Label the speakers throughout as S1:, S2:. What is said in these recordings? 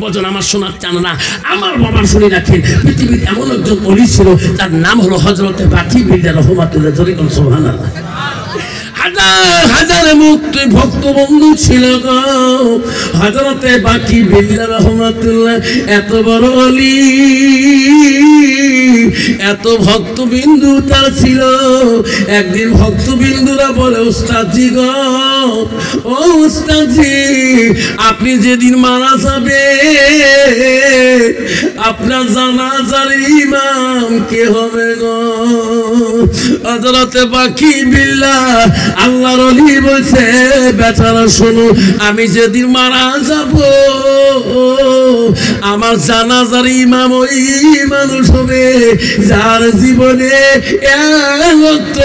S1: বজন আমার শোনার চান না, আমার বাবার শুনে রাখেন। পৃথিবীর এমন একজন ওলি ছিল, তার নাম হলো হযরতে বাকি বিল্লাহ রহমাতুল্লাহ। সুবহানাল্লাহ। হাজার হাজার মুক্তি ভক্ত বন্ধু ছিল গো হযরতে বাকি বিল্লাহ রহমাতুল্লাহ। এত বড় ওলি, এত ভক্তবিন্দু তার ছিল। একদিন ভক্তবিন্দুরা বলে, উস্তাদজি গো, ও উস্তাদজি, আপনি যেদিন মারা যাবে আপনার জানাজার ইমাম কে হবে গো? হযরতে বাকি বিল্লাহ আল্লাহর ওলি বলছে, বেচারা শোনো, আমি যেদিন মারা যাব আমার জানাজার ইমাম ওই মানুষ হবে যার জীবনে এক ওয়াক্ত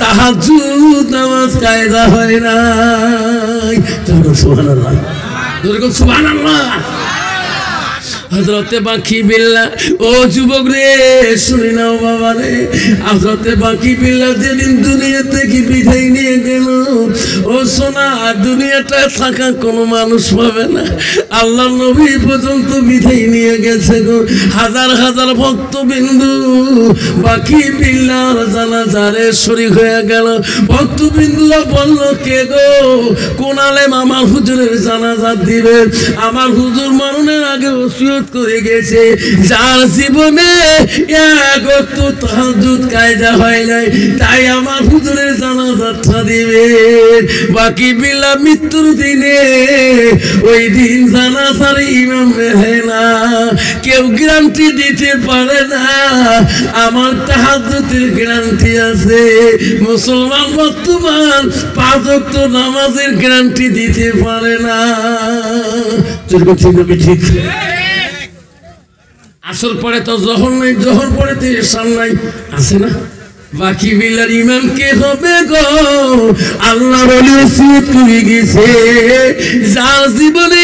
S1: তাহাজ্জুদ নামাজ কায়দা হয় নাই। সুবহানাল্লাহ, সুবহানাল্লাহ। হযরতে বাকি বিল্লাহ, ও যুবক রে শুনে নাও বাবা রে, হযরতে বাকি বিল্লাহ যেদিন দুনিয়া থেকে বিদায় নিয়ে গেল, ও সোনা, দুনিয়াটা থাকা কোনো মানুষ পাবে না। আল্লাহ নবী পর্যন্ত বিদায় নিয়ে গেছে গো। হাজার হাজার ভক্তবিন্দু বাকি বিল্লাহর জানাজারে শরীক হয়ে গেল। ভক্তবিন্দুরা বলল, কে গো, কোন আলেম আমার হুজুরের জানাজা দিবে? আমার হুজুর মরণের আগে ওসিয়ত করে গেছে, যার জীবনে এক ওয়াক্ত তাহাজ্জুদ কায়দা হয় নাই, তাই আমার হুজুরের জানাজাটা দিবে। বাকি বিল্লাহ মৃত্যুর দিনে ওই দিন জানাজার ইমাম মেলে না। কেউ গ্যারান্টি দিতে পারে না, আমার তাহাজ্জুদের গ্যারান্টি আছে। মুসলমান বর্তমান 5 ওয়াক্ত নামাজের গ্যারান্টি দিতে পারে না। ঠিক আসর পরে তো জহর নাই, জহর পরে তো এশার নাই, আছে না? বাকি বিল্লাহর ইমাম কে হবে গো? আল্লাহর ওলি ওসিয়ত করে গেছে, যার জীবনে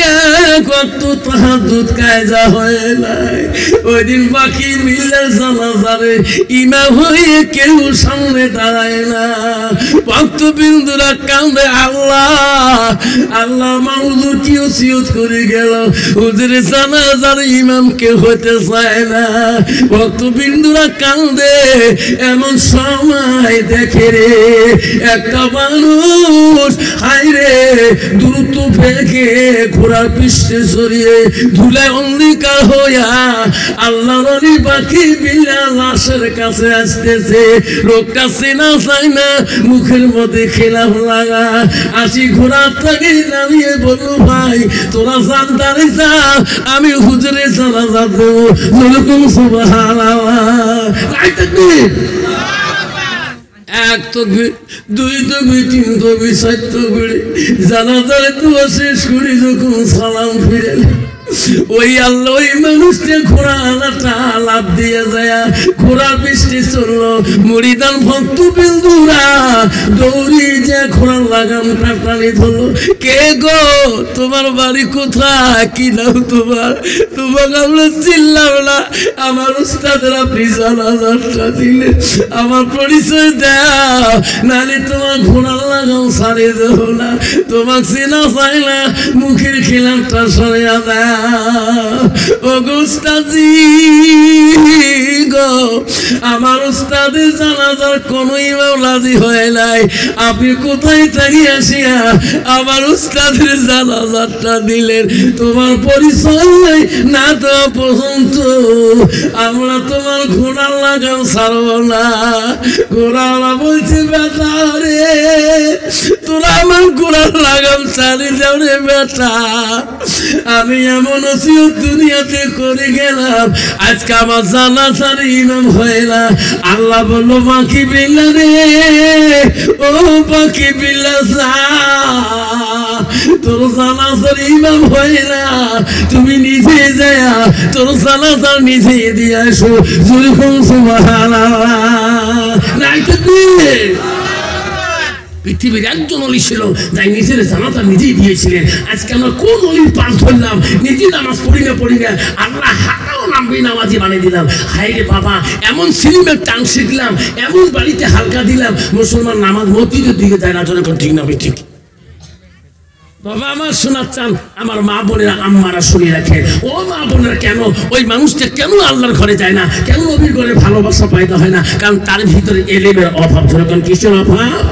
S1: এক ওয়াক্ত তাহাজ্জুদ কায়দা হয় নাই, ওই দিন বাকি বিল্লাহর জানাজারে ইমাম হয়ে কেউ সামনে দাঁড়ায় না। ভক্তবিন্দুরা কান্দে, আল্লাহ আল্লাহ, আমার হুজুর কি ওসিয়ত করে গেল, হুজুরের জানাজার ইমাম কেউ হতে চায় না। ভক্তবিন্দুরা কান্দে। এমন সময় দেখে রে একটা মানুষ, হায় রে, দ্রুত ফেঁকে ঘোড়ার পৃষ্ঠে সরিয়ে ধুলায় অন্ধকার হইয়া আল্লাহর ওলি বাকি বিল্লাহ লাশের কাছে আসতেছে। লোকটা চেনা চায় না, মুখের মধ্যে খেলাম লাগা। আসি ঘোড়ার থেকে নামিয়ে বলল, ভাই তোরা জানতারে যা, আমি হুজুরের জানাজা দেবো। সুবহানাল্লাহ। এক তকবীর, 2 তকবীর, 3 তকবীর, 4 তকবীর, জানাজারে দোয়া শেষ করে যখন সালাম ফিরে ওই আল্লাহ ওই মানুষটা ঘোড়া আলাটা লাভ দিয়ে যায়, ঘোড়ার বৃষ্টি চললো। মুরিদান ভক্তবিন্দুরা দৌড়ি যে ঘোড়ার লাগামটা টানি ধরলো। কে গো, তোমার বাড়ি কোথায়, কি নাম তোমার? তোমাকে আমরা চিনলাম না, আমার উস্তাদের আপনি জানাজাটা দিলে, আমার পরিচয় দাও, নালে তোমার ঘোড়ার লাগাম সারিয়ে দেবো না। তোমাকে চেনা চাই না, মুখের খিলামটা সরিয়া দেয়। ও উস্তাদি গো, আমার উস্তাদের জানাজার কোন ইমাম রাজি হয় নাই, আপনি কোথায় থাকি আসিয়া আমার উস্তাদের জানাজারটা দিলেন? তোমার পরিচয় না তো পর্যন্ত আমরা তোমার ঘোড়ার লাগাম ছাড়ব না। ঘোড়াওয়ালা বলছে, বেটা রে, তোরা আমার ঘোড়ার লাগাম ছাড়ি যাও রে বেটা, আমি এমন ওসিয়ত দুনিয়াতে করে গেলাম, আজকে আমার জানাজার ইমাম হয় না। আল্লাহ বলল, বাকি বিল্লাহ রে, ও বাকি বিল্লাহ, তোর জানাজার ইমাম হয় না, তুমি নিজে যায় তোর জানাজার নিজে দিয়ে আসো। পৃথিবীর একজন অলি ছিল, তাই নিজের জানাজা নিজেই দিয়েছিলেন। আজকে আমরা কোন অলির পাশ ধরলাম, নিজে নামাজ পড়ি না, আল্লাহ হারাও নামবি নামাজি বানিয়ে দিলাম। হায় রে বাবা, এমন সিনেমার টান শিখলাম, এমন বাড়িতে হালকা দিলাম, মুসলমান নামাজ মসজিদের দিকে যায় না। যখন ঠিক না, ঠিক বাবা আমার শোনাচ্ছেন, আমার মা বোনেরা আম্মারা শুনে রাখে, ও মা বোনেরা কেন ওই মানুষটা কেন আল্লাহর ঘরে যায় না, কেন নবীর ঘরে ভালোবাসা পাইতে হয় না? কারণ তার ভিতরে এলেমের অভাব। যেরকম কিসের অভাব?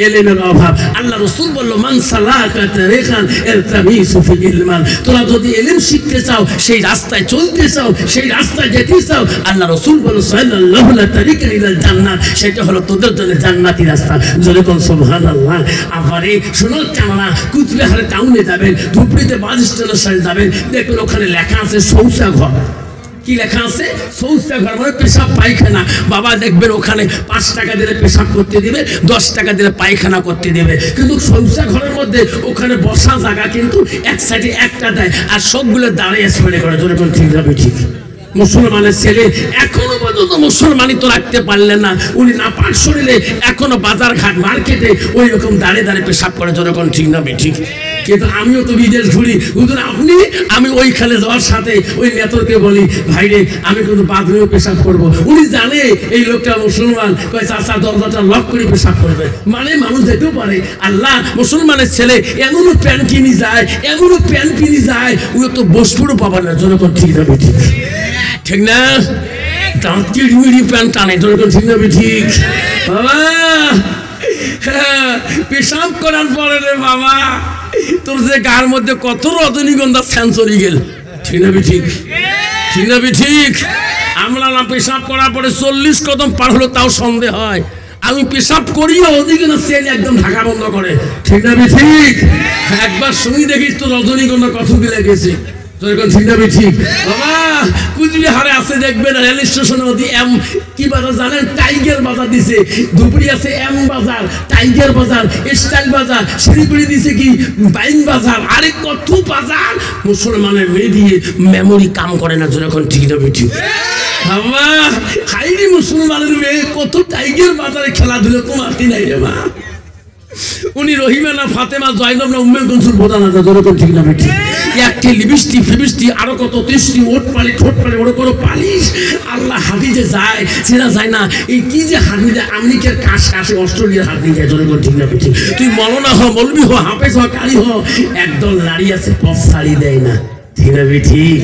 S1: এলেমের অভাব। আল্লাহ রাসূল বলল, মান সালাকা তারিকান ইলতামিসু ফি ইলমান, তোমরা যদি ইলম শিখতে চাও, সেই রাস্তায় চলতে চাও, সেই রাস্তায় যেতে চাও, আল্লাহ রাসূল বলল সাল্লাল্লাহু আলাইহি তারিকান ইলাল জান্নাত, সেটা হলো তোদের জন্য জান্নাতি রাস্তা। জোরে বল সুবহানাল্লাহ। আবারে শোনো, চামড়া কুচবিহারে টাউনে যাবেন, ধুবড়িতে বাস স্ট্যান্ডের সাথে যাবেন, দেখবেন ওখানে লেখা আছে শৌচাঘর। কি লেখা আছে? শৌচাঘর, মানে পেশাব পায়খানা। বাবা দেখবেন ওখানে 5 টাকা দিলে পেশাব করতে দিবে, 10 টাকা দিলে পায়খানা করতে দিবে। কিন্তু শৌচাঘরের মধ্যে ওখানে বসা জায়গা কিন্তু এক সাইডে একটা দেয়, আর সবগুলো দাঁড়িয়ে স্প্রে করে। জোরে কোন ঠিক যাবে? ঠিক। মুসলমানের ছেলে এখনো পর্যন্ত মুসলমানই তো রাখতে পারলেন না, উনি না পাক শরীরে এখনো বাজার ঘাট মার্কেটে ওই রকম দাঁড়িয়ে দাঁড়িয়ে পেশাব করে। জোরে কোন ঠিক না? ঠিক। কিন্তু আমিও তো বিদেশ ঘুরি, হুজুর আপনি, আমি ওইখানে যাওয়ার সাথে ওই নেতরকে বলি, ভাইরে আমি কিন্তু বাথরুমে পেশাব করবো। উনি জানে এই লোকটা মুসলমান, কয় চাচা দরজাটা লক করে পেশাব করবে, মানে মানুষ যেতেও পারে। আল্লাহ, মুসলমানের ছেলে এমনও প্যান্ট কিনি যায়, এমনও প্যান্ট কিনি যায়, ওই তো বস্তুরও পাবার না। জনগণ ঠিক যাবে? ঠিক। ঠিক না? দাঁত কিড়মিড়ি প্যান্ট টানে। জনগণ ঠিক যাবে? ঠিক। বাবা পেশাব করার পরে রে বাবা, তোর যে গার মধ্যে কত রজনীগন্ধা সেন্সরি গেল। ঠিক না? ঠিক। ঠিক না? ঠিক। আমরা না পেশাব করার পরে 40 কদম পার হলো তাও সন্দেহ হয়। আমি পেশাব করিও ওদিকে না সেল একদম ঢাকা বন্ধ করে। ঠিক না? ঠিক। একবার শুনি দেখিস তো রজনীগন্ধা কত গিলে গেছে। ঠিক। বাবা কুচবিহারে আছে দেখবেন রেল স্টেশনে কি বাজার জানেন? টাইগার বাজার দিছে। ধুবড়ি আছে এম বাজার, টাইগার বাজার, স্টাইল বাজার, শিলিগুড়ি দিছে কি বাইন বাজার, আরে কত বাজার। মুসলমানের মেয়ে দিয়ে মেমোরি কাম করে না। যখন ঠিক না? ঠিক। বাবা হাইরি মুসলমানের মেয়ে কত টাইগার বাজারে খেলাধুলা কমাতে নাই রে মা। উনি রহিমা না ফাতেমা জয়নব না উম্মে কুলসুম প্রধান আছে। যখন ঠিক না? ঠিক। একটি লিপস্টিক ফিবিস্টিক আরো কত তৃষ্টি, ওট পালি ঠোঁট পালি, ওর কোনো পালিশ। আল্লাহ হাতি যে যায় সেটা যায় না। এই কি যে হাতি যায়, আমেরিকার কাশ কাশে অস্ট্রেলিয়ার হাতি যায়। যখন ঠিক না? ঠিক। তুই মলনা হ, মলবি হ, হাফেজ হ, কারি হ, একদল নারী আছে পথ ছাড়ি দেয় না। ঠিক না? ঠিক।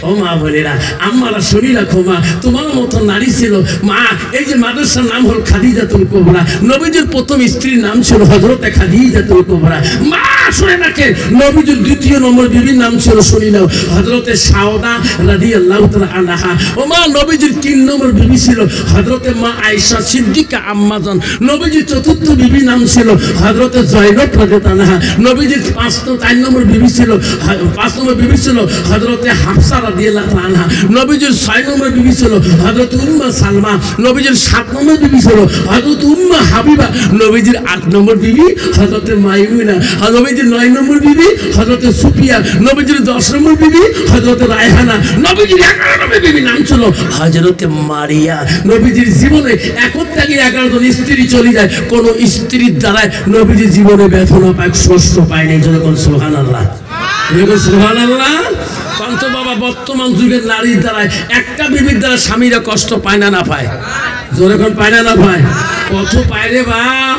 S1: ও মা বোনেরা, আম্মারা শুনি রাখো, মা তোমার মতো নারী ছিল। মা এই যে মাদ্রাসার নাম হল খাদিজাতুল কুবরা, নবীজির প্রথম স্ত্রীর নাম ছিল হযরতে খাদিজাতুল কুবরা। মা শুনে রাখে, নবীজির 2 নম্বর বিবির নাম ছিল, শুনি নাও, হযরতে সাউদা রাদিয়াল্লাহু তাআলা আনহা। ও মা নবীজির 3 নম্বর বিবি ছিল হযরতে মা আয়েশা সিদ্দিকা আম্মাজান। নবীজির 4র্থ বিবির নাম ছিল হযরতে জয়নব রাদিয়াল্লাহু আনহা। নবীজির 4 নম্বর বিবি ছিল, 5 নম্বর বিবি ছিল হযরতে হাফসা রাদিয়াল্লাহু আনহা। নবীজির 6 নম্বর বিবি ছিল হযরত উম্মে সালমা। নবীজির 7 নম্বর বিবি ছিল হযরত উম্মে হাবিবা। নবীজির 8 নম্বর বিবি হযরতে মাইমুনা। নবীজির 9 নম্বর বিবি হযরতে সুফিয়া। নবীজির 10 নম্বর বিবি হযরতে রায়হানা। নবীজির 11 নম্বর বিবি নাম ছিল হযরতে মারিয়া। নবীজির জীবনে এখন থেকে 11 জন স্ত্রী চলে যায়, কোন স্ত্রীর দ্বারা নবীজির জীবনে ব্যথনা পায়, কষ্ট পায় নাই। যখন সুবহানাল্লাহ, সুবহানাল্লাহ। কান্ত বাবা বর্তমান যুগের নারীর দ্বারা একটা বিবির দ্বারা স্বামীরা কষ্ট পায় না? না পায়? যখন পায় না? না পায়? কত পায় রে বাপ,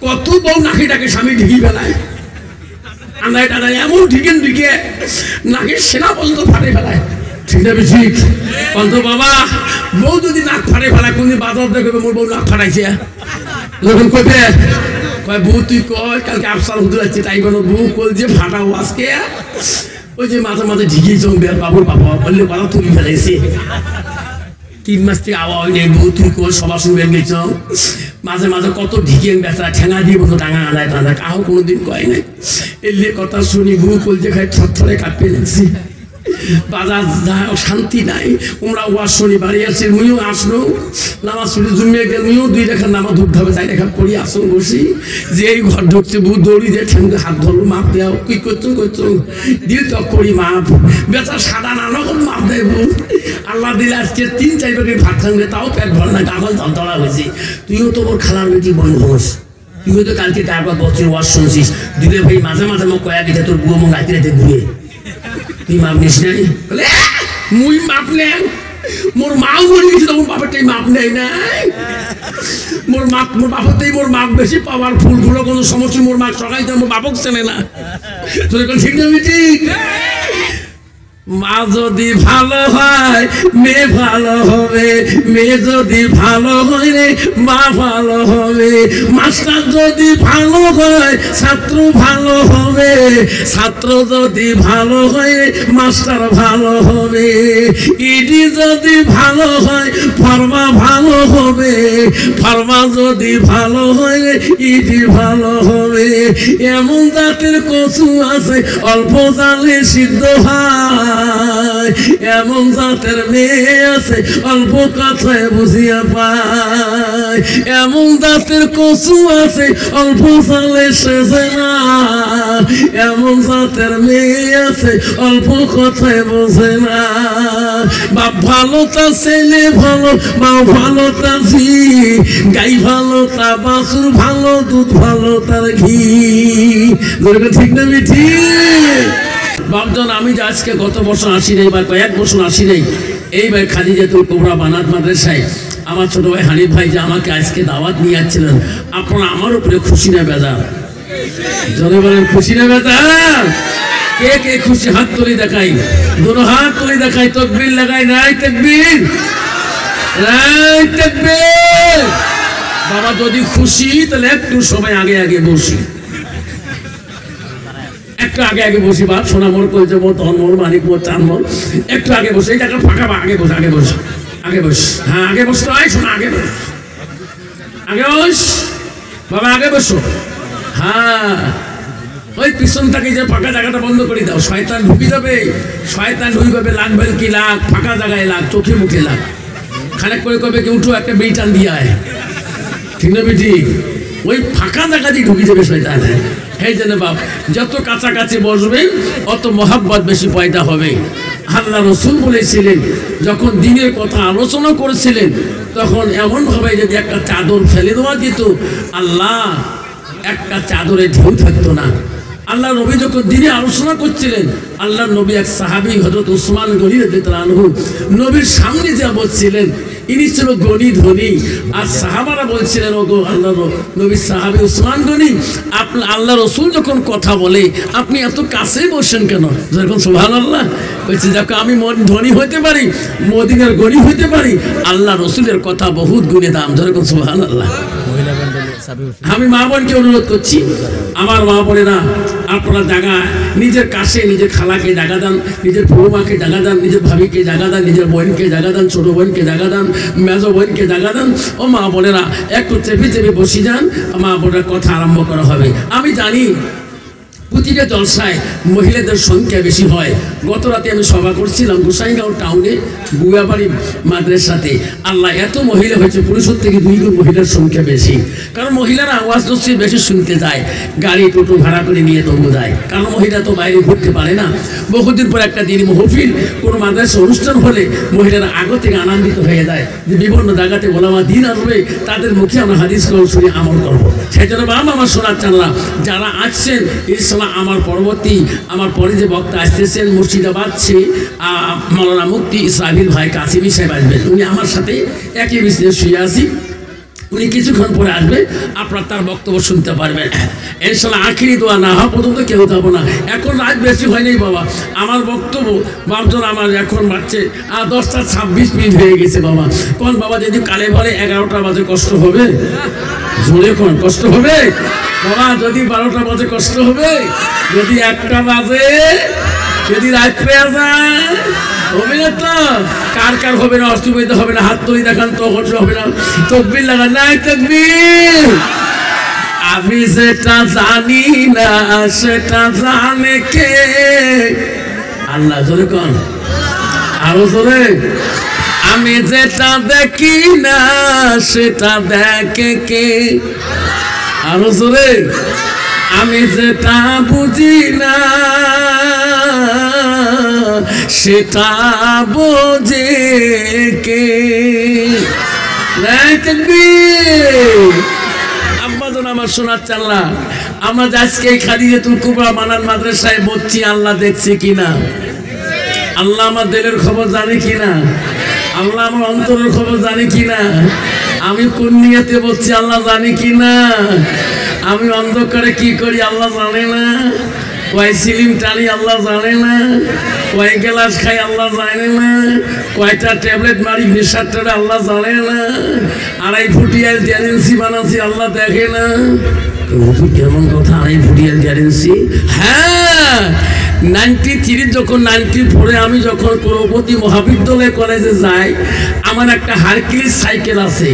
S1: কত বউ নাকিটাকে স্বামী ঢিকি ফেলায়, আন্দায় টানায় এমন ঢিকেন ঢিকে নাকি সেনা পর্যন্ত ফাটে ফেলায়। ঠিক না? ঠিক। কান্ত বাবা বউ যদি নাক ফাটে ফেলায়, কোনদিন বাজার দেখবে মোর বউ নাক ফাটাইছে, যখন কইবে কয় বউ তুই কয় কালকে আফসার হুজুর আছে, তাই বলো বউ কল যে ফাটাও আজকে। ওই যে মাঝে মাঝে ঢিকি জঙ্গের বাবুর বাবা বললে বাবা তুলি ফেলাইছে, 3 মাস থেকে আওয়া হয় নাই, বউ তুই কল সবার সঙ্গে গেছ। মাঝে মাঝে কত ঢিকে বেচা ঠেঙা দিয়ে বলতো টাঙা আনায় টানা, কাহো কোনোদিন কয় নাই। এলে কথা শুনি বউ কল যে খায় থরথরে কাঁপে লাগছি, বাজার শান্তি নাই। ওমরা ওয়াজ শুনি বাড়ি আসছে, মুইও আসলো নামাজ শুনি জমিয়ে গেল, মুইও 2 রেখা নামাজ ধূপ ধাবে 4 রেখা পড়ি আসন বসি। যে এই ঘর ঢুকছে বউ দৌড়ি দিয়ে ঠেঙ্গে হাত ধরো, মাপ দেও, কি করছো করছো দিল তো করি মাপ, বেচা সাদা নানা কোন মাপ দেয় বউ। আল্লাহ দিলে আজকে 3-4 প্যাকেট ভাত খাঙ্গে তাও পেট ভরে না, গাগল ধরা হয়েছে। তুইও তো ওর খালার বেটি বন্ধ হোস, তুইও তো কালকে কারবার বছর ওয়াজ শুনছিস। দিলে ভাই মাঝে মাঝে মোক কয়া গেছে তোর বুয়ো মোক রাতে রাতে ঘুরে, তুই মাপ নিস নাই? বলে মুই মাপ নেন মোর মাও মরে গেছে তখন বাপেরটাই মাপ নেই নাই মোর বাপতেই মোর মাপ বেশি পাওয়ার ফুলগুলো কোনো সমস্যা মোর মাপ সকাল মোর বাপক চেনে না ঠিক না ঠিক মা যদি ভালো হয় মেয়ে ভালো হবে মেয়ে যদি ভালো হয় রে মা ভালো হবে মাস্টার যদি ভালো হয় ছাত্র ভালো হবে ছাত্র যদি ভালো হয় মাস্টার ভালো হবে ইডি যদি ভালো হয় ফার্মা ভালো হবে ফার্মা যদি ভালো হয় ইডি ভালো হবে এমন জাতের কচু আছে অল্প জালে সিদ্ধ হয় এমন জাতের মেয়ে আছে অল্প কথায় বুঝিয়া পায় এমন জাতের কচু আছে অল্প জালে সেজে না এমন জাতের মেয়ে আছে অল্প কথায় বোঝে না বাপ ভালো তা ছেলে ভালো মা ভালো তা ঝি গাই ভালো তা বাছুর ভালো দুধ ভালো তার ঘি ঠিক না মিঠি বাপজন আমি যে আজকে গত বছর আসি নাই বা কয়েক বছর আসি নাই এইবার খাদিজাতুল কুবরা বানাত মাদ্রাসায় আমার ছোট ভাই হানিফ ভাই যে আমাকে আজকে দাওয়াত নিয়ে যাচ্ছিলেন আপনারা আমার উপরে খুশি না বেজার জনে বলেন খুশি না বেজার কে কে খুশি হাত তুলে দেখাই দুটো হাত তুলে দেখাই তাকবীর লাগাই নাই তাকবীর নাই তাকবীর বাবা যদি খুশি তাহলে একটু সবাই আগে আগে বসি একটু আগে আগে বসি বাপ সোনা মোর কইছে মোর তন মোর মানিক মোর চান মোর একটু আগে বসে এই জায়গা ফাঁকা বা আগে বস আগে বস আগে বস হ্যাঁ আগে বসতে হয় শোনা আগে বস আগে বস বাবা আগে বসো হ্যাঁ ওই পিছন থেকে যে ফাঁকা জায়গাটা বন্ধ করে দাও শয়তান ঢুকে যাবে শয়তান ঢুকে লাগবে কি লাগ ফাঁকা জায়গায় লাগ চোখে মুখে লাগ খানিক করে কবে কি উঠো একটা বেই টান দিয়ে আয় ঠিক না বেটি ওই ফাঁকা জায়গা দিয়ে ঢুকে যাবে শয়তান এই জন্য বাপ যত কাছাকাছি বসবেন অত মহাব্বত বেশি পয়দা হবে আল্লাহ রসুল বলেছিলেন যখন দিনের কথা আলোচনা করেছিলেন তখন এমনভাবে যদি একটা চাদর ফেলে দেওয়া যেত আল্লাহ একটা চাদরে ঢেউ থাকতো না আল্লাহ নবী যখন দিনে আলোচনা করছিলেন আল্লাহ নবী এক সাহাবী হযরত উসমান গনি রাদিয়াল্লাহু আনহু নবীর সামনে যা বলছিলেন ইনি ছিল গনি ধনী আর সাহাবারা বলছিলেন ওগো আল্লাহ নবীর সাহাবী উসমান গনি আপনি আল্লাহ রসুল যখন কথা বলে আপনি এত কাছেই বসেন কেন যখন সুবহানাল্লাহ বলছে দেখো আমি ধনী হতে পারি মদিনার গনি হতে পারি আল্লাহ রসুলের কথা বহুত গুণে দাম যখন সুবহানাল্লাহ আমি মা বোনকে অনুরোধ করছি আমার মা বোনেরা আপনারা জায়গা নিজের কাছে নিজের খালাকে জায়গা দেন নিজের বৌমাকে জায়গা দেন নিজের ভাবিকে জায়গা দেন নিজের বোনকে জায়গা দেন ছোট বোনকে জায়গা দেন মেজো বোনকে জায়গা দেন ও মা বোনেরা একটু চেপে চেপে বসে যান মা বোনের কথা আরম্ভ করা হবে আমি জানি প্রতিটা জলসায় মহিলাদের সংখ্যা বেশি হয় গত রাতে আমি সভা করছিলাম গোসাইগাঁও টাউনে গুয়াবাড়ি মাদ্রাসাতে আল্লাহ এত মহিলা হয়েছে পুরুষের থেকে 2 গুণ মহিলার সংখ্যা বেশি কারণ মহিলারা আওয়াজ দোষী বেশি শুনতে যায় গাড়ি টোটো ভাড়া করে নিয়ে তবু যায় কারণ মহিলা তো বাইরে ঘুরতে পারে না বহুদিন পর একটা দিন মহফিল কোনো মাদ্রাসা অনুষ্ঠান হলে মহিলারা আগে থেকে আনন্দিত হয়ে যায় যে বিভিন্ন জায়গাতে ওলামা দিন আসবে তাদের মুখে আমরা হাদিস শুনে আমল করবো সেই জন্য বাবা আমার শোনার চানরা যারা আসছেন আমার পরবর্তী আমার পরে যে বক্তা আসতেছেন মুর্শিদাবাদ সে মাওলানা মুফতি ইসরাফিল ভাই কাসিমি সাহেব আসবেন উনি আমার সাথে একই বিজনেস শুয়ে আছি উনি কিছুক্ষণ পরে আসবে আপনার তার বক্তব্য শুনতে পারবেন ইনশাআল্লাহ আখিরি দোয়া না হওয়া পর্যন্ত কেউ যাবো না এখন রাত বেশি হয়নি বাবা আমার বক্তব্য বাপজন আমার এখন বাড়ছে 10:26 হয়ে গেছে বাবা কোন বাবা যদি কালে ভরে 11টা বাজে কষ্ট হবে জোরে কোন কষ্ট হবে বাবা যদি 12টা বাজে কষ্ট হবে যদি 1টা বাজে যদি রাত পেয়ে যায় হবে না তো কার কার হবে না অসুবিধা হবে না হাত তুলি দেখান তো হবে না তাকবীর লাগান নাই তাকবীর আমি যেটা জানি না সেটা জানে কে আল্লাহ জোরে কোন আরো জোরে আমি যেটা দেখি না সেটা দেখে কে আরো জোরে আমি যেটা বুঝি না সেটা বোঝে কে আব্বাজন আমার শোনার চাল্লা আমরা আজকে খাদিজাতুল কুবরা বানান মাদ্রাসায় বলছি আল্লাহ দেখছে কিনা আল্লাহ আমার দিলের খবর জানে কিনা আল্লাহ আমার অন্তরের খবর জানে কিনা, আমি কোন নিয়তে বলছি আল্লাহ জানে কিনা, আমি অন্ধকারে কি করি আল্লাহ জানে না, কয় সিলিম টানি আল্লাহ জানে না, কয় গ্লাস খাই আল্লাহ জানে না, কয়টা ট্যাবলেট মারি নেশার টানে আল্লাহ জানে না, 2.5 ফুটিয়ার গ্যারেন্সি বানাচ্ছি আল্লাহ দেখে না। কেমন কথা 2.5 ফুটিয়ার গ্যারেন্সি? হ্যাঁ, 93 যখন 94 আমি যখন করবতী মহাবিদ্যালয় কলেজে যাই, আমার একটা হারকিউলিস সাইকেল আছে।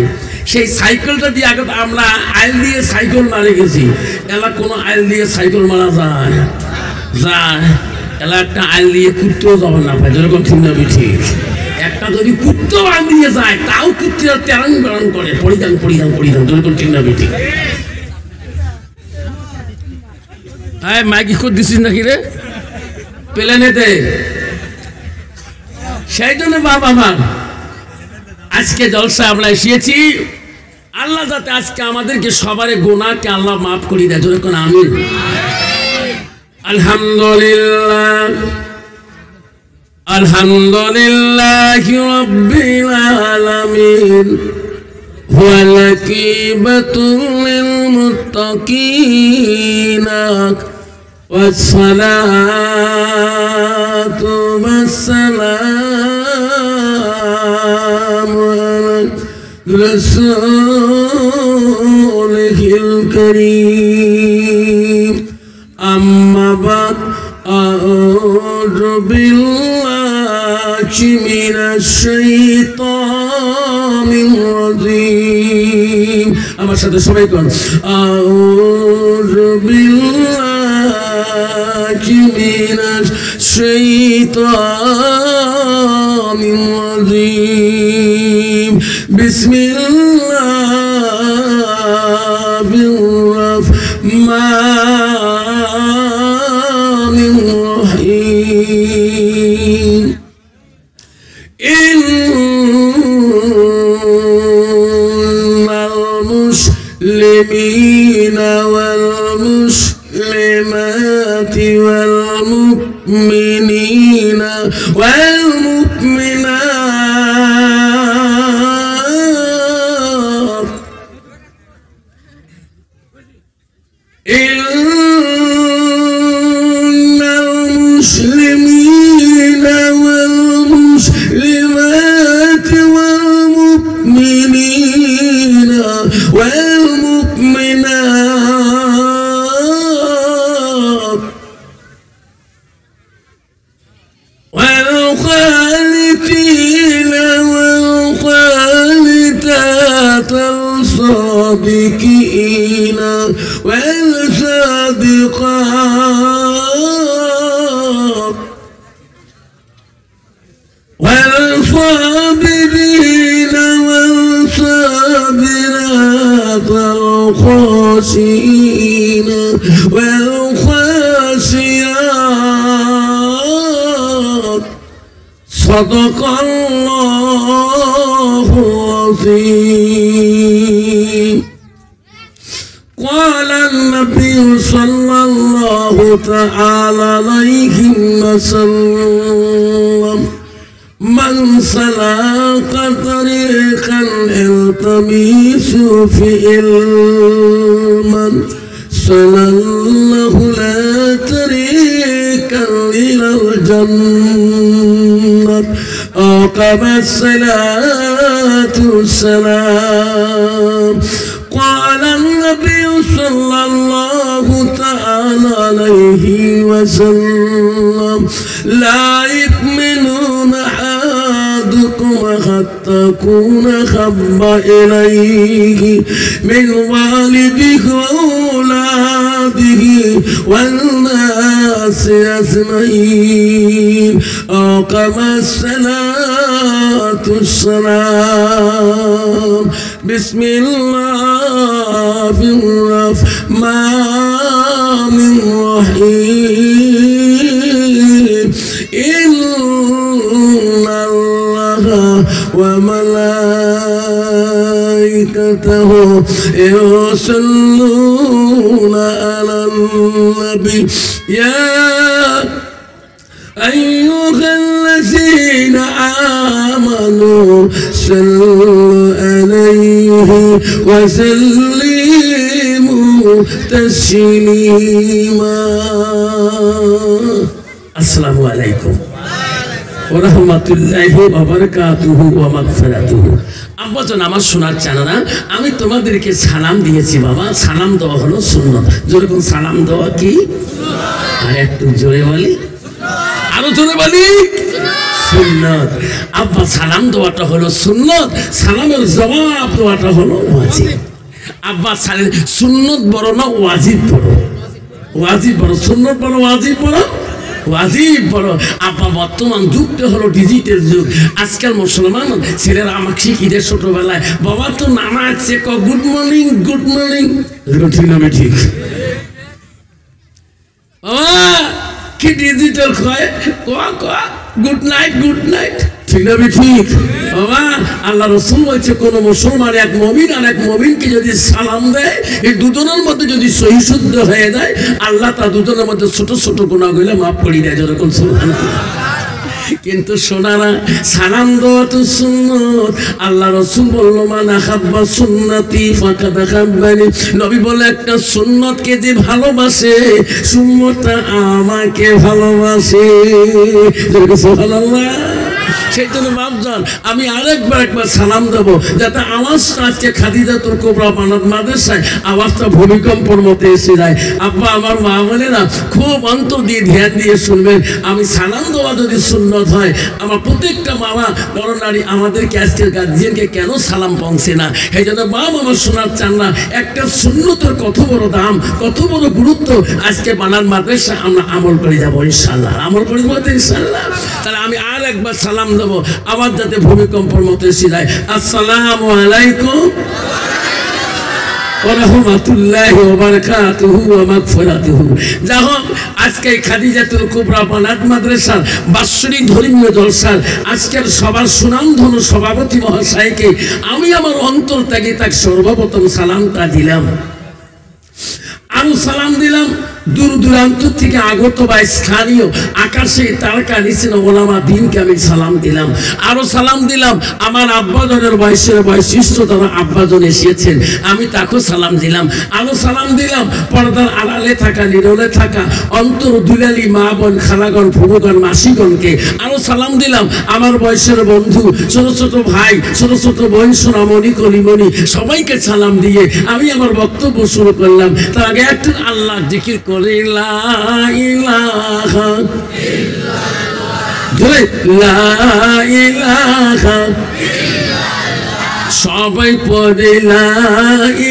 S1: সেই সাইকেলটা দিয়ে আগে আমরা আইল দিয়ে সাইকেল মারে গেছি। এলা কোনো আইল দিয়ে সাইকেল মারা যায়? যায়। এলা একটা আইল দিয়ে কুত্তেও যাবে না ভাই, যেরকম ঠিক না ঠিক। একটা যদি কুত্তেও আইল দিয়ে যায় তাও কুত্তেরা তেরাং বেড়াং করে, পরিধান পরিধান পরিধান, যেরকম ঠিক না ঠিক। হ্যাঁ, মাইকি করে দিছিস নাকি রে প্লেনেতে? সেই জন্য বাবা আমার আজকে জলসা আমরা এসেছি, আল্লাহ যাতে আজকে আমাদেরকে সবার গুনাহকে আল্লাহ মাফ করে দেয়, যেরকম আমিন। আলহামদুলিল্লাহ আলহামদুলিল্লাহি রাব্বিল আলামিন ওয়াল আকিবাতুল লিল মুত্তাকিন والصلاة والسلام على رسوله الكريم أما بعد أعوذ بالله من الشيطان الرجيم أما شهد سمعكم أعوذ بالله من الشيطان الرجيم بسم الله الرحمن الرحيم إن المسلمين والمسلمات والمؤمنين والمؤمنات إن المسلمين والمسلمات والمؤمنين والمؤمنات والخالدين والخالدات والصادقين والصادقات والصابرين والصابرات والخاشعين والخاشعات صدق الله العظيم. قال النبي صلى الله تعالى عليه وسلم من سلك طريقا يلتمس فيه علما سلله لا طريقا إلى الجنة أو كما الصلاة والسلام. قال النبي صلى الله تعالى عليه وسلم لا يؤمنون أحدكم حتى أكون أحب إليه من والده وأولاده والناس أجمعين أو كما الصلاة والسلام. بسم الله الرحمن الرحيم. إن الله وملائكته يصلون على النبي يا أيها الذين آمنوا صلوا عليه وسلموا تسليما السلام عليكم ওরহমাতুল্লাহি ওয়া বারাকাতুহু ওয়া মাগফিরাতুহু। আব্বাজান আমার শোনার জানা না, আমি তোমাদেরকে সালাম দিয়েছি বাবা। সালাম দেওয়া হলো সুন্নত। যেরকম সালাম দেওয়া কি, আর একটু জোরে বলি, আরো জোরে বলি, সুন্নত। আব্বা সালাম দেওয়াটা হলো সুন্নত, সালামের জবাব দেওয়াটা হলো ওয়াজিব। আব্বা সুন্নত বড় না ওয়াজিব বড়? ওয়াজিব বড়। সুন্নত বড় ওয়াজিব বড়? ওয়াজিব বড়। আব্বা বর্তমান যুগটা হলো ডিজিটাল যুগ। আজকাল মুসলমান ছেলেরা আমাকে শিখিয়ে ছোটবেলায়, বাবা তো নামাজ Sheikh, good morning good morning, ঠিক না? ঠিক কি ডিজিটাল কয়, কোয়া কোয়া গুড নাইট গুড নাইট, ঠিক না? ঠিক বাবা। আল্লাহ রাসূল বলছে কোন মুসলমান এক মুমিন আর এক মুমিনকে যদি সালাম দেয়, এই দুজনের মধ্যে যদি সহি শুদ্ধ হয়ে যায়, আল্লাহ তার দুজনের মধ্যে ছোট ছোট গুনাহগুলো মাফ করে দেয়। যেরকম সুবহানাল্লাহ। কিন্তু শোনারা, সালাম দেওয়া তো সুন্নত। আল্লাহ রাসূল বলল মান আহাব্বা সুন্নতি ফাকাদ আহাব্বানি। নবী বলে একটা সুন্নতকে যে ভালোবাসে, সুন্নতটা আমাকে ভালোবাসে। সুবহানাল্লাহ। সেই জন্য বাপজান আমি একবার সালাম দেবো, যাতে আওয়াজটা আজকে খাদিজাতুল কুবরা বানাত মাদ্রাসায় আওয়াজটা ভূমিকম্পর মতো এসে যায়। আব্বা আমার মা বোনেরা খুব অন্তর দিয়ে ধ্যান দিয়ে শুনবেন। আমি সালাম দেওয়া যদি সুন্নত হয়, আমার প্রত্যেকটা বাবা বড় নারী আমাদেরকে আজকের গার্জিয়ানকে কেন সালাম পৌঁছে না? এই জন্য বাপ আমার শোনার চান না একটা সুন্নতের কত বড় দাম, কত বড় গুরুত্ব। আজকে বানাত মাদ্রাসা আমরা আমল করে যাবো ইনশাল্লাহ, আমল করে যাবো ইনশাল্লাহ। তাহলে আমি একবার সালাম দেবো, আবার যাতে ভূমিকম্পের মতো এসে যায়। আসসালামু আলাইকুম ওয়া রাহমাতুল্লাহি ওয়া বারাকাতুহু ওয়া মাগফিরাতুহু। যখন আজকে খাদিজাতুল কুবরা বানাত মাদ্রাসার বাৎসরিক ধর্মীয় জলসার আজকের সবার সুনামধন্য সভাপতি মহাশয়কে আমি আমার অন্তর থেকে তাকে সর্বপ্রথম সালামটা দিলাম। আরো সালাম দিলাম দূর দূরান্ত থেকে আগত বা স্থানীয় আকাশে তারকা নিচে ওলামা দিনকে আমি সালাম দিলাম। আরো সালাম দিলাম আমার আব্বাজনের বয়সের বৈশিষ্ট্য যারা আব্বাজন এসেছেন, আমি তাকেও সালাম দিলাম। আরো সালাম দিলাম পর্দার আড়ালে থাকা, নীরবে থাকা অন্তর দুলালি মা বোন, খালাগণ, ফুফুগণ, মাসিগণকে। আরো সালাম দিলাম আমার বয়সের বন্ধু, ছোট ছোট ভাই, ছোট ছোট বোন, সোনামণি, কলিমণি, সবাইকে সালাম দিয়ে আমি আমার বক্তব্য শুরু করলাম। তার আগে একটু আল্লাহ জিকির করে লা ইলাহা ইল্লাল্লাহ, লা ইলাহা ইল্লাল্লাহ, সবাই পড়ে লা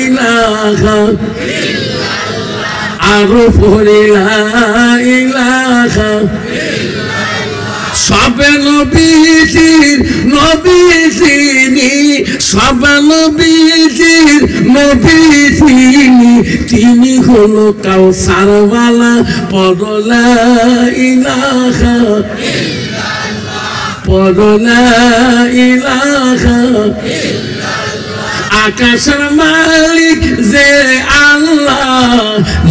S1: ইলাহা ইল্লাল্লাহ, আরো পড়ে লা ইলাহা ইল্লাল্লাহ। সবে নবীজির নবী যিনি, সবে নবীজির নবী যিনি, তিনি হলো কাউসারওয়ালা। পড়ো লা ইলাহা ইল্লাল্লাহ, পড়ো লা ইলাহা ইল্লাল্লাহ। আকাশের মালিক যে আল্লাহ,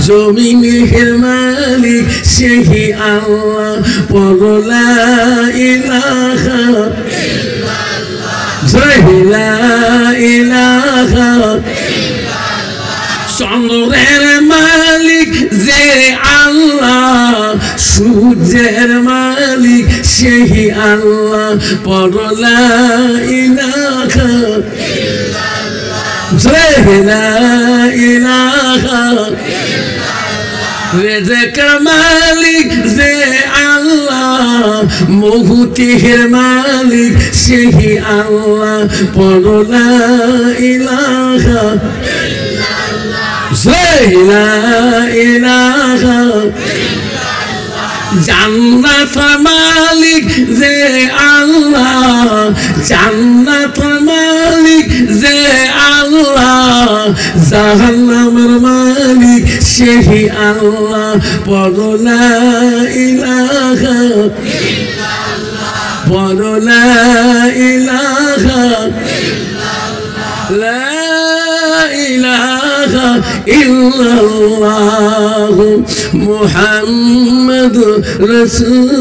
S1: জমিনের মালিক সেই আল্লাহ। পড়ো লা ইলাহা ইল্লাল্লাহ, লা ইলাহা ইল্লাল্লাহ। চন্দ্রের মালিক যে আল্লাহ, সূর্যের মালিক সেই আল্লাহ। পড়ো লা ইলাহা ইল্লাল্লাহ, লা ইলাহা ইল্লাল্লাহ। রিজকের মালিক যে আল্লাহ, মুক্তির মালিক সেই আল্লাহ। পড়ো লা ইলাহা ইল্লাল্লাহ, লা ইলাহা ইল্লাল্লাহ। জান্নাতের মালিক যে আল্লাহ, জান্নাতের মালিক যে আল্লাহ, জাহান্নামের মালিক সেই আল্লাহ। পড়ো লা ইলাহা ইল্লাল্লাহ, পড়ো লা ইলাহা ইল্লাল্লাহ, লা ইলাহা ইলাহা ইল্লাল্লাহু মুহাম্মাদুর রাসূলুল্লাহ।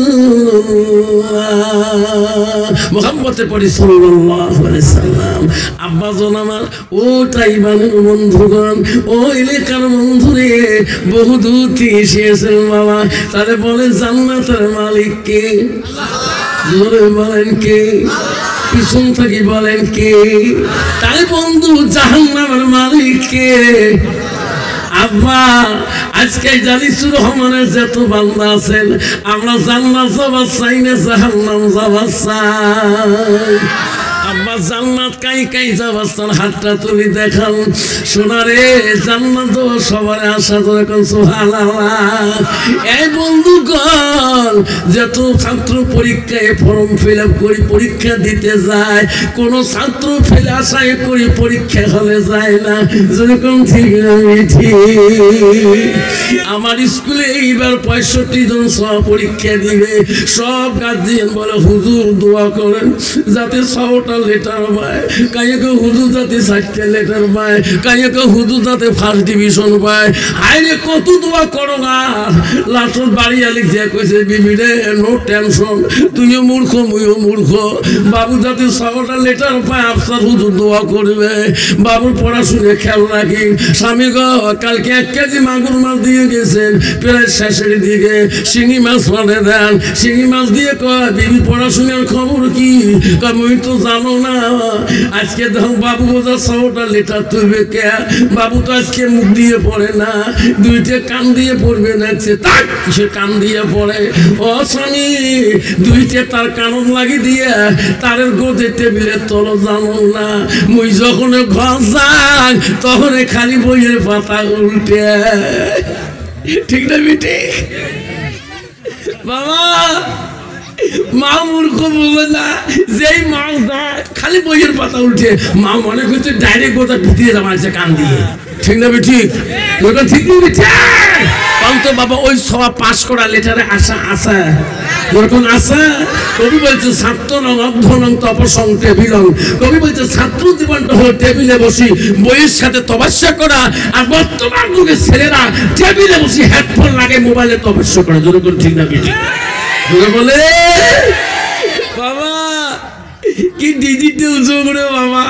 S1: মুহাম্মদে পড়ি সাল্লাল্লাহু আলাইহি সাল্লাম। আব্বাজন আমার, ও তাইবানের বন্ধুগণ, ও এলাকার বন্ধুরে, বহু দূর থেকে এসেছেন বাবা। তাহলে বলে জান্নাতের মালিক কে? জোরে বলেন কে? পিছন থেকে বলেন কে? তাই বন্ধু জাহান্নামের মালিক কে? আব্বা, আজকে জালিসুর রহমানের যত বান্দা আছেন, আমরা জান্নাত যাবার চাই না জাহান্নাম যাবার চাই? আব্বা জান্নাত কাই কাই যাবার চান? হাতটা তুলি দেখান। সোনারে জান্নাত সবার আশা তো এখন সুবহানাল্লাহ। এই বন্ধুগণ, যত ছাত্র পরীক্ষায় ফর্ম ফিল আপ করি, পরীক্ষা দিতে যায়, কোন ছাত্র ফেলে আশায় করি পরীক্ষা হলে যায় না। যেরকম ঠিক না ঠিক? আমার স্কুলে এইবার 65 জন সব পরীক্ষা দিবে। সব গার্জিয়ান বলে হুজুর দোয়া করেন যাতে 6টা লেটার পায়, কাইকে হুজুর যাতে 4টা লেটার পায়, কাইকে হুজুর যাতে ফার্স্ট ডিভিশন পায়। হাইরে কত দোয়া করো না। লাস্ট বাড়ি আলি যে কইছে বিবিরে নো টেনশন, তুইও মূর্খ মুইও মূর্খ, বাবু যাতে 6টা লেটার পায় আফসার হুজুর দোয়া করবে। বাবুর পড়াশুনে খেয়াল রাখি। স্বামী গো কালকে 1 কেজি মাগুর মাছ দিয়ে গেছেন, প্রায় শেষের দিকে শিঙি মাছ মানে দেন। শিঙি মাছ দিয়ে কয় বিবি পড়াশোনার খবর কি? কই তো জানো না। আজকে দেখো বাবু বোঝা 6টা লেটার তুলবে কে? বাবু তো আজকে মুখ দিয়ে পড়ে না, 2টে কান দিয়ে পড়বে না। তার কিসে কান দিয়ে পড়ে? ও স্বামী, 2টে তার কানন লাগি দিয়ে তারের গোদে টেবিলের তল জানো না। মুই যখন ঘর যাই তখন খালি বইয়ের পাতা উল্টে। ঠিক না বেটি? বাবা, মা মূর্খ বলবে না, যেই মা খালি বইয়ের পাতা উঠে, মা মনে করছে ডাইরেক্ট গোটা ঢুকিয়ে যাচ্ছে কান দিয়ে। ঠিক না বেটি? ওটা ঠিক না বেটি? অন্ত বাবা ওই সবা পাস করা লেটারে আশা আছে, যখন আছে। কবি বলছে ছাত্র নং অর্ধ নং তপসং টেবিলং। কবি বলছে ছাত্র জীবনটা হলো টেবিলে বসি বইয়ের সাথে তপস্যা করা। আর বর্তমান যুগে ছেলেরা টেবিলে বসি হেডফোন লাগে মোবাইলে তপস্যা করা। যখন ঠিক না বেটি? বলে বাবা কি ডিজিটাল যুগ রে বাবা,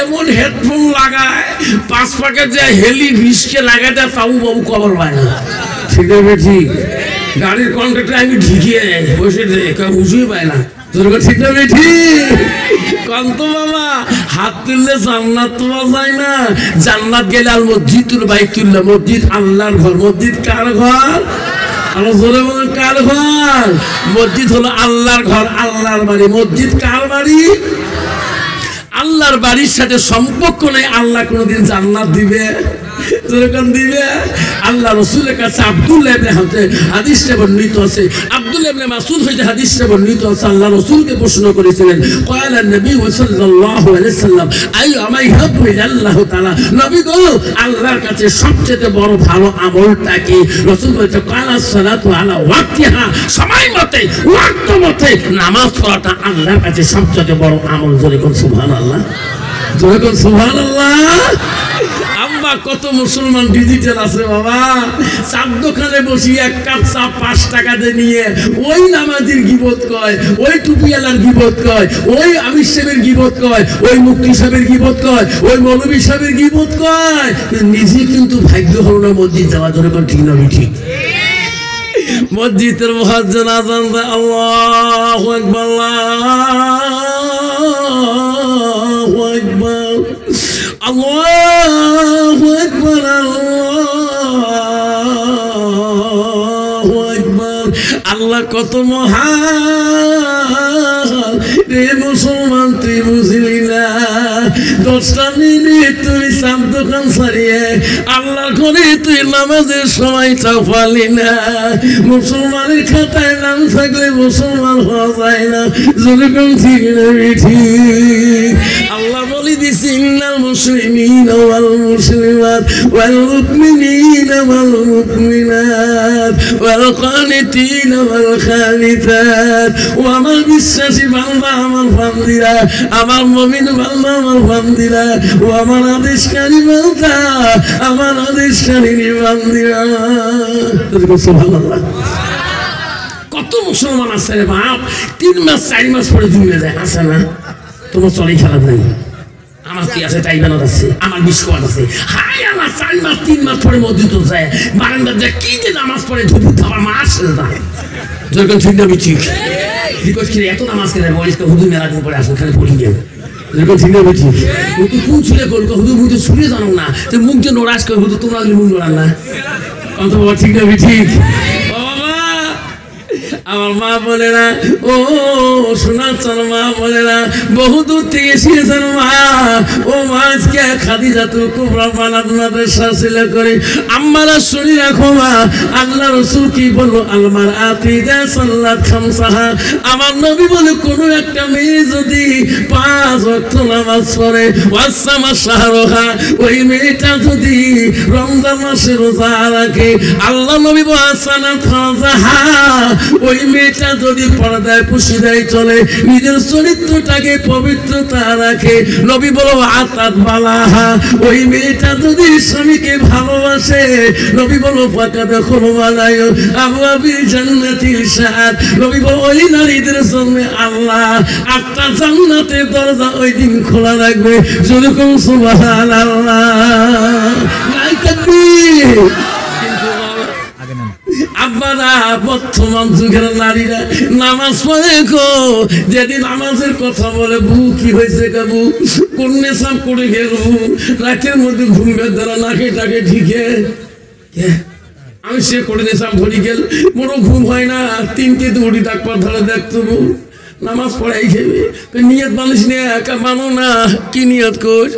S1: এমন হেডফোন লাগায় 5 পাকে যে হেলি রিস্কে লাগায় দেয় তাও বাবু কবর পায় না। ঠিক আছে ঠিক? গাড়ির কন্ট্রাক্টর আমি ঢিকিয়ে বসে বুঝুই পায় না। তোর ঠিক না বেঠি? কন্ত বাবা হাত তুললে জান্নাত তোলা যায় না। জান্নাত গেলে আর মসজিদ তুল বাইক তুললে। মসজিদ আল্লাহর ঘর। মসজিদ কার ঘর? জোরে বলেন কার ঘর? মসজিদ হলো আল্লাহর ঘর, আল্লাহর বাড়ি। মসজিদ কার বাড়ি? আল্লাহর বাড়ির সাথে সম্পর্ক নেই। আল্লাহ কোনদিন জান্নাত দিবে? যেরকম দিবে। আল্লাহ রাসূলের কাছে আব্দুল্লাহ ইবনে হাদিসে বর্ণিত আছে, আব্দুল্লাহ ইবনে মাসউদ হইতে হাদিসে বর্ণিত আছে, আল্লাহ রাসূলকে প্রশ্ন করেছিলেন, ক্বালা নবী সাল্লাল্লাহু আলাইহি সাল্লাম আই আমাই হাব্বু ইলাল্লাহ তাআলা। নবী গো, আল্লাহর কাছে সবচেয়ে বড় ভালো আমলটা কি? রাসূল বলেছে ক্বালা সালাতু আলা ওয়াক্তিহা, সময় মতে ওয়াক্ত মতে নামাজ পড়াটা আল্লাহর কাছে সবচেয়ে বড় আমল। যেরকম সুবহানাল্লাহ, যেরকম সুবহানাল্লাহ। আম্মা কত মুসলমান ডিজিটাল আছে বাবা। চার দোকানে বসি 1 কাপ চা 5 টাকা দিয়ে নিয়ে ওই নামাজির গিবত কয়, ওই টুপিওয়ালার গিবত কয়, ওই আমির সাহেবের গিবত কয়, ওই মুফতি সাহেবের গিবত কয়, ওই মৌলভী সাহেবের গিবত কয়। নিজে কিন্তু ভাগ্য হলো না মসজিদ যাওয়া। ধরে কোন ঠিক না ঠিক? মসজিদের মুয়াজ্জিন আযান দেয়, আল্লাহু আকবার আল্লাহু আকবার আল্লাহু আকবার আল্লাহু আকবার। আল্লাহ কত মহান রে মুসলমান, তুই বুঝলি না? 10টা মিনিট তুই চার দোকান ছাড়িয়ে আল্লাহর ঘরে তুই নামাজের সময়টা পালি না। মুসলমানের খাতায় নাম থাকলে মুসলমান হওয়া যায় না। যেরকম ঠিক না ঠিক? আল্লাহ বলি বিসিন্নাল মুসলিমিনা ওয়াল মুসলিমাত ওয়াল মুমিনিনা ওয়াল মুমিনাত ওয়াল কানিতিনা ওয়াল খানিতাত ওয়া আমার বিশ্বাসী বান্দা আমার বান্দিরা, আমার মুমিন বান্দা আমার বান্দিরা, ও আমার আদেশকারী বান্দা আমার আদেশকারী বান্দিরা। সুবহানাল্লাহ। কত মুসলমান আছে রে বাপ, 3 মাস 4 মাস পরে জুড়ে যায়, আছে না? তোমার চলেই খারাপ নাই, আমার কি আছে তাই বানাত আছে, আমার বিস্কুট আছে। হাই আমার 4 মাস 3 মাস পরে মসজিদ যায়, বারান্দা যায় কি যে নামাজ পড়ে ধুপু খাবার মাস না যখন ঠিক না ঠিক রিকোয়েস্ট করে এত নামাজ করে বয়স্ক হুদু মেলা দিন পরে আসুন খালি পড়ি গেল যখন ঠিক না ঠিক হুদু কোন ছেলে করবো হুদু মুখ শুনে জানো না তো মুখ যে নোড়াস করে হুদু তোমরা মুখ নোড়ান না কত বাবা ঠিক না ঠিক। আমার মা বলে না, ও শোনাচ্ছেন মা বলে না, বহু দূর থেকে এসেছেন মা, ও মা আজকে খাদিজাতুল কুবরা বানাতে শাসিলা করে আম্মারা শুনি রাখো মা, আল্লাহ রাসূল কি বললো, আলমার আতিদা সাল্লাত খামসাহা, আমার নবী বলে কোনো একটা মেয়ে যদি 5 ওয়াক্ত নামাজ পড়ে, ওয়াসামা শাহরুহা, ওই মেয়েটা যদি রমজান মাসে রোজা রাখে, আল্লাহ নবী ওয়াসানা ফাজাহা, ওই মেয়েটা যদি পর্দায় পুশিদায় চলে, নিজের চরিত্রটাকে পবিত্রতা রাখে, নবী বলো আতাত বালাহা, ওই মেয়েটা যদি স্বামীকে ভালোবাসে, নবী বলো ফাকাদ খুলবালায় আবওয়াবিল জান্নাতিল শাহাদ, নবী বলো ওই নারীদের সামনে আল্লাহ 8টা জান্নাতের দরজা ওই দিন খোলা রাখবে। যেরকম সুবহানাল্লাহ, নাই তাকবীর। আব্বারা বর্তমান যুগের নারীরা নামাজ পড়ে গো, যেদিন নামাজের কথা বলে বু কি হয়েছে কাবু কোন নেশা করে গেল, রাতের মধ্যে ঘুমবে দ্বারা নাকে টাকে ঠিকে আমি সে করে নেশা ধরি গেল, বড় ঘুম হয় না, 3টে দৌড়ি ডাকপা ধরে দেখতো নামাজ পড়াই খেবে নিয়ত মানুষ নিয়ে একা মানো না, কি নিয়ত কর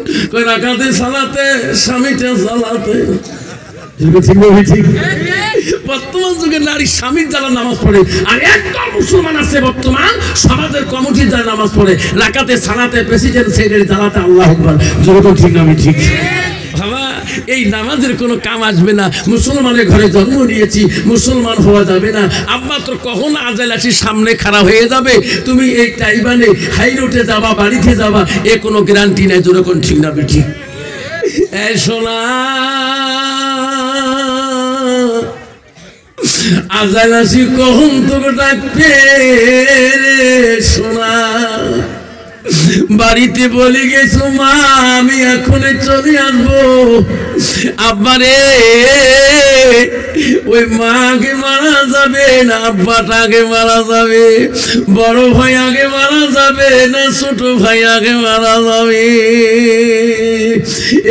S1: রাখাতে সালাতে স্বামীটা সালাতে। বর্তমান যুগে নারী স্বামীর যারা নামাজ পড়ে, আর একটা মুসলমান আছে বর্তমান সমাজের কমিটির যারা নামাজ পড়ে, রাকাতে সালাতে প্রেসিডেন্ট সেক্রেটারি দাঁড়াতে আল্লাহ আকবার। যেরকম ঠিক না আমি ঠিক বাবা, এই নামাজের কোনো কাম আসবে না। মুসলমানের ঘরে জন্ম নিয়েছি, মুসলমান হওয়া যাবে না। আব্বা তোর কখন আজাল আসি সামনে খারাপ হয়ে যাবে, তুমি এই টাইবানে হাই রোডে যাবা বাড়িতে যাবা, এ কোনো গ্যারান্টি নাই। যেরকম ঠিক না আমি ঠিক। এই সোনা আজাল আসি কখন তোকে ডাকবে সোনা, বাড়িতে বলে গেছো মা আমি এখন চলে আসবো, আব্বারে ওই মা আগে মারা যাবে না আব্বাটা আগে মারা যাবে, বড় ভাই আগে মারা যাবে না ছোট ভাই আগে মারা যাবে।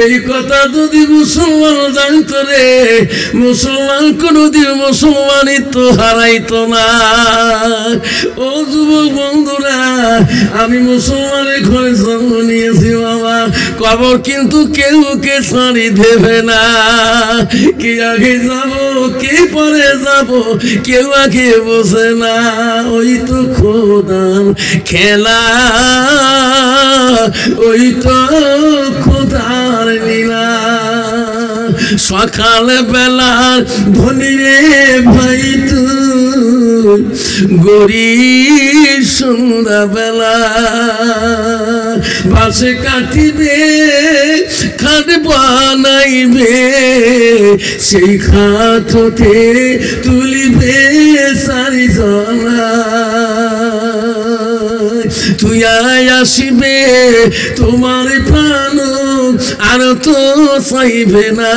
S1: এই কথা যদি মুসলমান জানতো রে, মুসলমান কোনদিন মুসলমানিত্ব হারাইতো না। ও যুবক বন্ধুরা, আমি মুসলমানের ঘরে জন্ম নিয়েছি বাবা, কবর কিন্তু কেউ কে ছাড়ি দেবে না। কে আগে যাব কে পরে যাব কেউ আগে বসে না, ওই তো খোদার খেলা, ওই তো খোদার লীলা। সকাল বেলার ধনী রে ভাই তুই, গরিব সন্ধ্যা বেলা বাসে কাটিবে খাট বানাইবে, সেই খাট হতে তুলিবে 4 জনা। তুই আসিবে তোমার প্রাণ আর তো চাইবে না,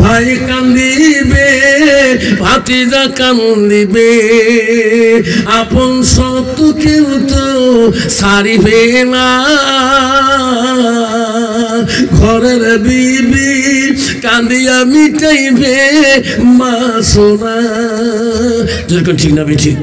S1: ভাই কান্দিবে ভাতিজা কান্দিবে, আপন সত্য কেউ তো ছাড়িবে না। ঘরের বিবি কান্দিয়া মিটাইবে মা সোনা। যেরকম ঠিক না ঠিক।